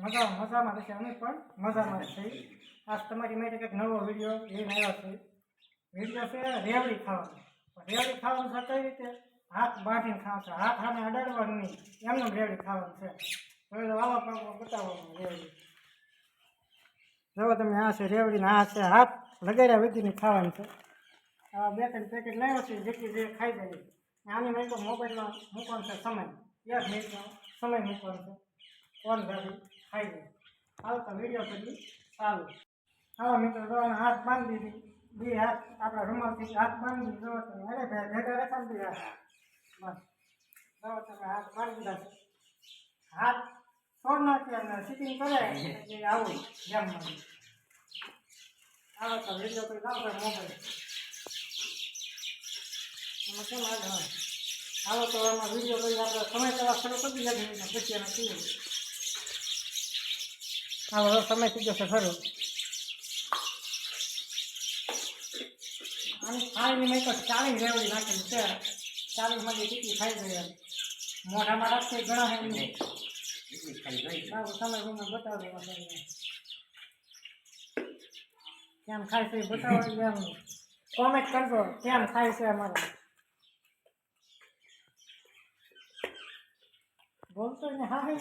મજામાં રહેશે, અમે પણ મજામાં જ છીએ. આજ તમારી માટે કંઈક નવો વિડીયો લઈને આવ્યા છે. વિડીયો છે રેવડી ખાવાનો. રેવડી ખાવાનું છે કઈ રીતે? હાથ બાંધીને ખાવાનું છે, હાથ આને અડાડવાનું નહીં, એમને રેવડી ખાવાનું છે. હવે આવા પાકમાં બતાવવાનું રેવડી. જો તમે આ છે રેવડી, આ છે હાથ લગાડ્યા વિધિની ખાવાની છે. આ 2-3 પેકેટ લાવ્યો છે, જેટલી જે ખાઈ જાય. આની મેં તો મોબાઈલમાં મૂકવાનો છે સમય, 1 મિનિટનો સમય મૂકવાનો છે, ફોન ગાડી ખાઈ જાય. હાલ તો વિડીયો કરી ચાલુ. હા મિત્રો, જો હાથ બાંધી દીધી, 2 હાથ આપણા રૂમાલથી હાથ બાંધી દીધી. જો તમે અરે ભાઈ ભેગા રખાવી દીધા. બસ જો તમે હાથ બાંધી દીધા છે. હાથ છોડ નાખ્યા અને સિટિંગ કરે એટલે આવું જેમ આવો તો વિડીયો કરી લાવો મોબાઈલ એમાં કેમ આવે. હાલો તો એમાં વિડીયો કરી આપણે સમય કરવા શરૂ કરી દીધા પછી એને પીવું. હાલો સમય થઈ જશે ખરું. આની ખાઈને મેં તો 40 રેવડી નાખેલી છે. 40 માંથી ટીકી ખાઈ જાય. મોઢામાં રાખશે ઘણા હે નહીં. સમય રૂમ બતાવો કેમ ખાય છે બતાવો. એમ કોમેન્ટ કરજો કેમ ખાય છે અમારે. બોલતો ને હા હે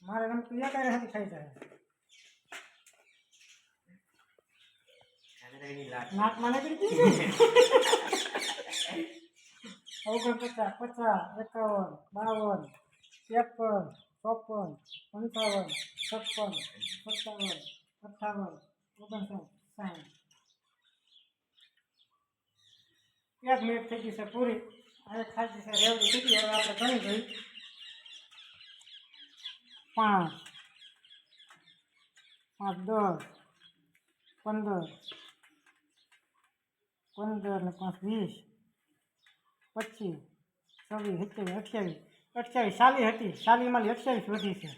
મારે રમતું યા કરે ખાઈ જાય. નાક મને કરી દીધી. 49, 50, 51, 52, 53, 54, 55, 56, 57, 58, 59, 60. 1 મિનિટ થઈ ગઈ છે પૂરી. હવે ખાઈ છે રેવડી થઈ. હવે આપણે ઘણી ગઈ 5, 10, 15, 15 ને 5, 20, 25, 26, 27, 28, 40 હતી. 40 માંથી 28 વધી છે.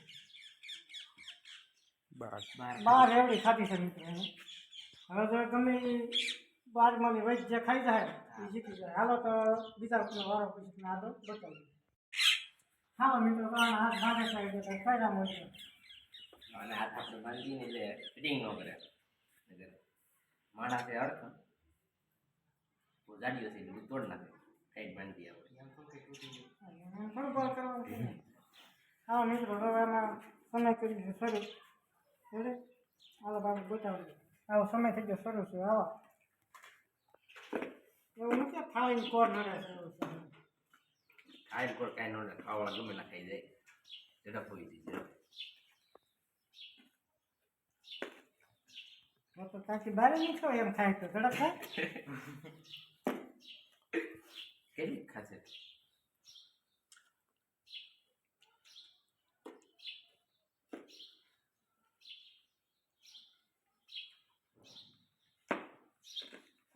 12 રેવડી ખાધી છે મિત્રો. હવે જો ગમે 12 માંથી વૈધ જે ખાઈ જાય એ જીતી જાય. હાલો તો બીજા વારો પછી આ તો બતાવી. હા મિત્રો, હાથ બાંધે છે ફાયદા મળશે. અને હાથ આપણે બાંધીને એટલે ફિટિંગ ન કરે. માણસે અર્થ ગાડીઓ છે એટલે તોડ નાખે. કઈ બાંધી આપણે હા મિત્રો, હવે આમાં સમય કરી છે શરૂ. એટલે હાલો બાબુ બતાવજો. આવો સમય થઈ ગયો શરૂ છે. આવો એવું નથી ખાવાની કોર નડે છે. ખાઈ કોર કાંઈ ન ખાવાળા ગમે ના ખાઈ જાય. ઝડપ હોય છે ઝડપ. તો ત્યાંથી બહાર નહીં છો એમ ખાય તો ઝડપ થાય. કેટલી ખાશે?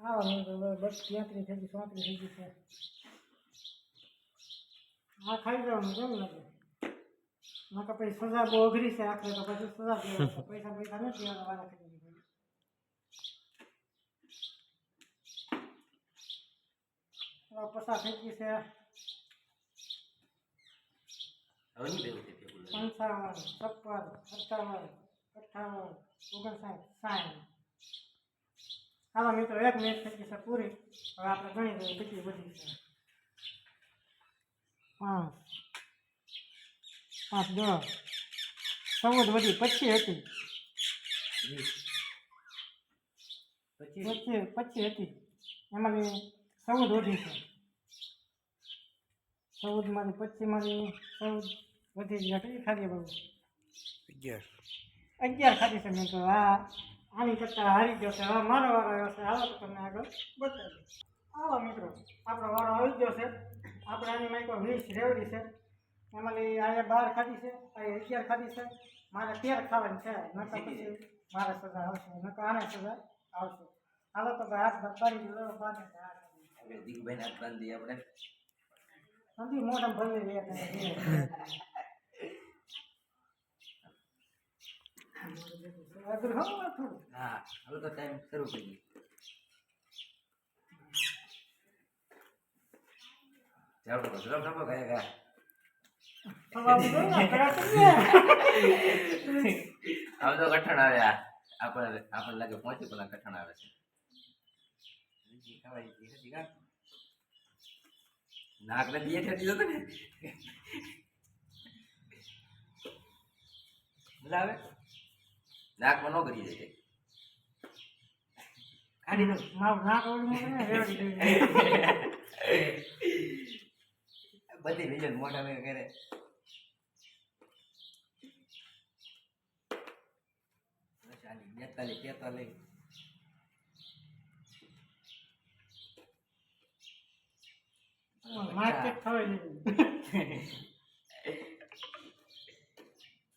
આવો મિત્રો, બસ 33 થઈ ગઈ, 34 થઈ ગઈ છે. હા ખાઈ જવાનું કેમ લાગે? નકર પછી સજા બહુ અઘરી છે. આખરે તો પછી સજા દેવા પૈસા નથી દેવાના વાળા થઈ. પસાર થઈ ગઈ છે 55, 56, 57, 58, 59, 60. હાલો મિત્રો, 1 મિનિટ થઈ ગઈ છે પૂરી. હવે આપણે ગણી દઈએ કેટલી બધી છે. 5, 10, 14 વધી, 25 હતી. 25 હતી. એમાંથી 14 વધી છે. 14 માંથી 25 માંથી 14 વધી ગયા. કેટલી ખાધી બાબુ? 11 ખાધી છે મિત્રો. આની કરતા હારી ગયો છે. હવે મારો વારો આવ્યો છે. હાલો તો તમને આગળ બતાવી. હાલો મિત્રો, આપણો વારો આવી ગયો છે. આપણે આની માઇકો 20 રેવડી છે. એમાંથી આ 12 ખાધી છે, આ 11 ખાધી છે. મારે 13 ખાવાની છે. નકર પછી મારે સજા આવશે, નકર આને સજા આવશે. હાલો તો ભાઈ હાથ બાંધી દીધો. દીકુભાઈ હાથ બાંધી આપણે સમજી મોઢા ભરી લે. આગળ ખાવ થોડું હા હવે તો ટાઈમ શરૂ કરી ચાલો ઝડપ ઝડપ ગયા ગયા સવાલ કરો ને કરા કરીએ હવે તો કઠણ આવ્યા આપણને લાગે પહોંચી પેલા કઠણ આવે છે નાક ને દીએ ઠેરી દીધો ને મજા આવે નાકમાં ન કરી જાય કાઢી દો મારું નાક ઓળું મને રેવડી બધી વિજન મોટા ભાઈ કરે ચાલી 42 43 માર્કેટ થવાય નહીં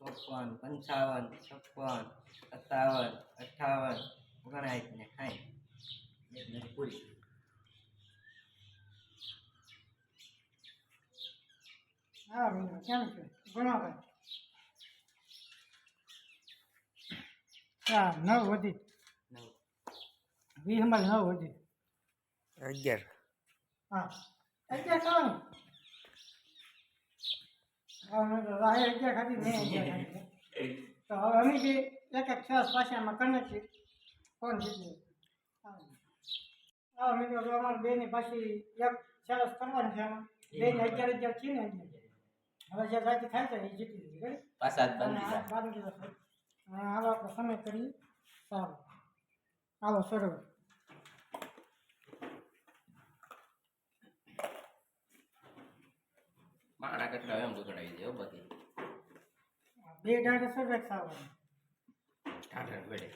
54 55 56 57 58 ઓગણાય ને ખાય એક મિનિટ પૂરી હા મીના કેમ છે ઘણો ભાઈ હા 9 વધી 20 માં 9 વધી 11 હા 11 ખાવ ને હા મેં તો રાહે 11 ખાધી મેં 11 ખાધી તો હવે અમે બી એક એક છાસ પાછામાં કરી નાખીએ કોણ જીતે હા મેં તો અમારે બેની પાછી એક છાસ કરવાની છે એમાં બેને 11 છે ને હવે જે રાતે થાય છે એ જીતી લીધી બરાબર પાછા અને બંધ આ 12 દિવસ હાલો આપણે સમય કરી સારું હાલો શરૂ મારા કેટલા એમ દુકડાવી દે બધી બે ડાળે સર્વે ખાવાનું ઠાઠર પડે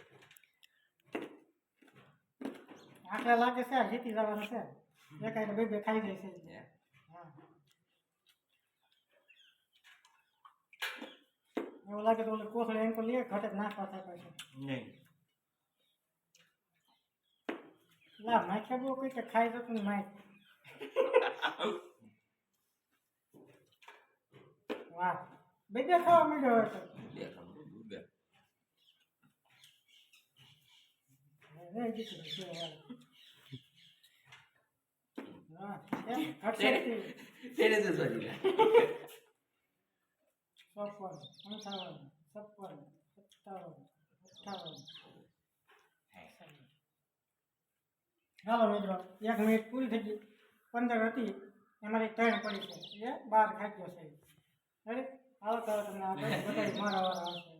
આટલા લાગે છે જીતી જવાનું છે એકાઈ બે બે ખાઈ જાય છે હા એવું લાગે તો ઓલી કોથળી એમ તો લે ઘટે નાખવા થાય પાછું નહીં લા માખ્યા બહુ કોઈ કે ખાઈ જતું ને માખ વાહ બે બે ખાવા માંડ્યો હોય તો બે ખાવું બે જીતી ગયું હા એમ ઘટશે તેને તો સોજી 55 57 57 58 હાલો મિત્રો 1 મિનિટ પૂરી થઈ ગઈ 15 હતી એમાંથી 3 પડી છે એ 12 ખાઈ ગયો છે રેડી હાલો તો તમને આપણે બતાવી મારા વાળા આવશે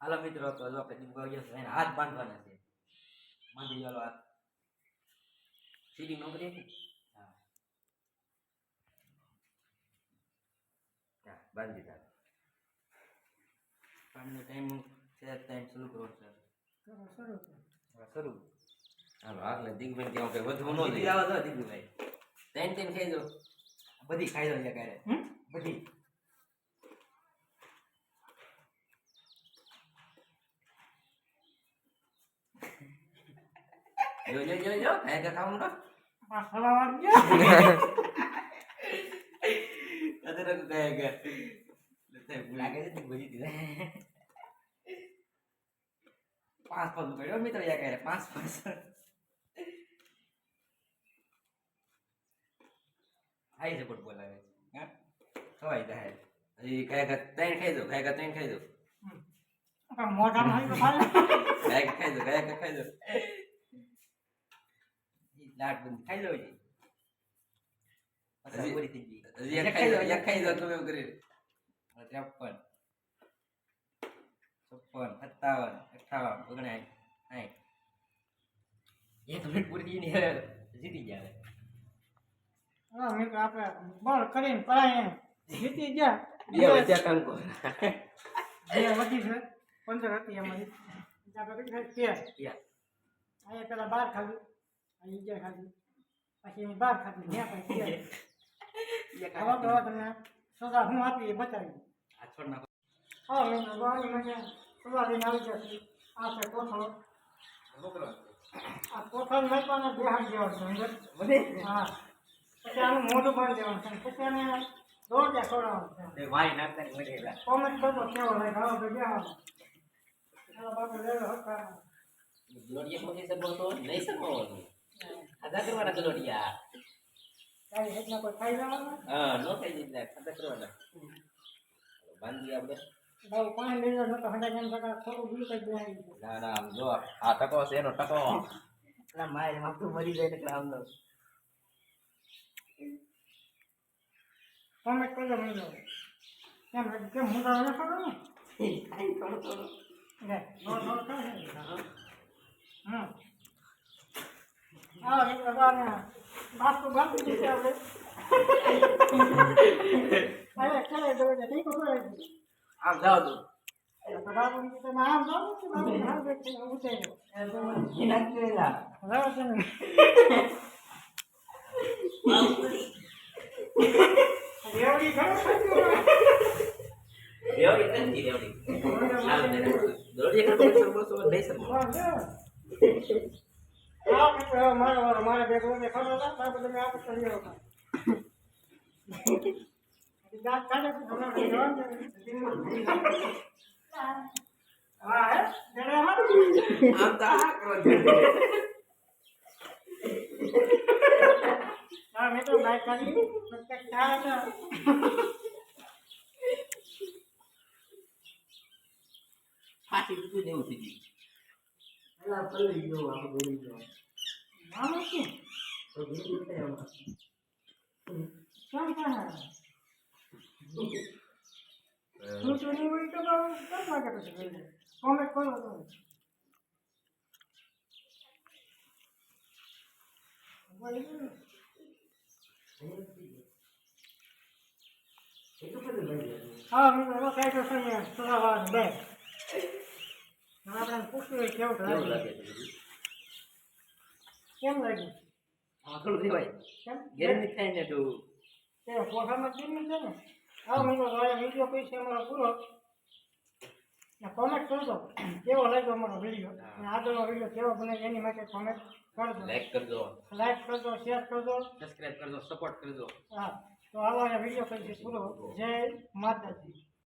હાલો મિત્રો તો જો આપણે દીપ ગયો છે એને હાથ બાંધવાના છે બાંધી ચાલો હાથ સીડી નોકરી હતી હા હા બાંધી દીધા પાણીનો ટાઈમ છે ટાઈમ શરૂ કરવો છે કરો શરૂ કરો. હવે શરૂ હાલો આગળ દિગ્બેન કે આપણે વધવું ન દીદી જોઈએ આવો તો દીદુભાઈ ત્રણ ખાઈ દો બધી ખાઈ દો ક્યારે હમ? બધી જો ખાય કે ખાવું તો આ સલાવાર ગયા અત્યારે ગયા લાગે છે બધી દીધા 5 પગ કર્યો મિત્ર યા કરે 5 આઈ સપોર્ટ બોલાવે હા ખવાઈ જાય હજી ખાય કે ત્રણ ખાઈ દો ખાય કે ત્રણ ખાઈ દો આ મોઢામાં હોય તો ખાલી ખાય કે ખાઈ દો ખાય કે ખાઈ દો લાટ બંધ ખાઈ લો જી પછી પૂરી થઈ ગઈ હજી એક ખાઈ દો તમે એવું કરી 53 56 57 58 59 એક મિનિટ પૂરી થઈ ગઈ જીતી ગયા હા મિત્રો આપણે બળ કરીને પરાય જીતી ગયા બે વચ્ચે કંકો બે વધી છે 15 હતી એમાં આપણે કેટલી ખાધી 13 અહીંયા પેલા 12 ખાધી અહીં 11 ખાધી પછી અહીં 12 ખાધી ત્યાં પછી 13 હવે તો તમને સજા હું આપી એ બતાવી આ છોડ નાખો હા મિત્રો બાળી મને સજા લઈને આવી જશે આ છે કોથળો આ કોથળ નાખવાના બેહાડ જેવા છે અંદર બધે હા પછી આનું મોઢું બાંધી દેવાનું છે પછી આને દોડ ત્યાં ખવડાવવાનું છે વાય નાખતા ની મજા કોમેન્ટ કરજો કેવો લાગે હવે તો બેહાડ હાલો બાપુ લેલો હકારા ગલોડિયા ખોટી શકો તો નહીં શકો ખાધા કરવાના ગલોડિયા કાઈ હેતના કોઈ ખાઈ જવાનું હા નો થઈ જાય ખાધા કરવાના બાંધી આપણે બાપુ પાણી લઈ જાવ તો હંડા જેમ સકા થોડું બીજું કઈ બેહાડી દે. ના ના આમ જો આ ટકો છે એનો ટકો એટલે મારે માથું મરી જાય એટલે આમ કોમેન્ટ કરજો મને કેમ હું તો હવે ખબર ને ખાઈ થોડું થોડું લે નો નો ખાય હમ આ એક બાને બાસ્કો બાકી દીધે આપણે અરે ચાલે તો ઠીક હોય આમ જાવ તું તો બાપુ તો આમ જાવ કે બાપુ હાલ બેઠે ઉઠે નાખેલા રાવ છે ને રેવડી ઘણો ખાધું રેવડી નથી રેવડી ચાલ ને ગલોડિયા ખોટી શકો તો નહીં શકો મારે બે ગોળે ખાધો હતા બાપુ તમે આપ કરી લો દાંત કાઢે તો હમણાં જવાનું હા હે જરા આમ તો આ કરવા જોઈએ હા મેં તો બાઈક કાઢી પ્રત્યેક ચાર હતા ફાટી તૂટી દેવું થઈ ગયું પેલા પલળી ગયો આખો બોલી ગયો નામ શું તો બીજું કઈ આમાં કેમ કાઢા તું ચોરી હોય તો કેમ લાગે પછી કોમેન્ટ કરો તો એટલું બધું લઈ ગયું હા મેં તો કઈ તો સમય થોડા વાર બે આપણે પૂછ્યું કેવું કેવું લાગે લાગે છે કેમ લાગ્યું થોડું દેવાય કેમ ગેરંટી થાય ને તો તે ફોટામાં કેમ છે ને હા મેં તો વિડીયો પૈસા અમારો પૂરો કોમેન્ટ કરજો કેવો લાગ્યો અમારો વિડીયો અને આગળનો વિડીયો કેવો બને એની માટે કોમેન્ટ કરજો લાઈક કરજો લાઈક કરજો શેર કરજો સબસ્ક્રાઇબ કરજો સપોર્ટ કરજો હા તો આવા વિડીયો પછી પૂરો જય માતાજી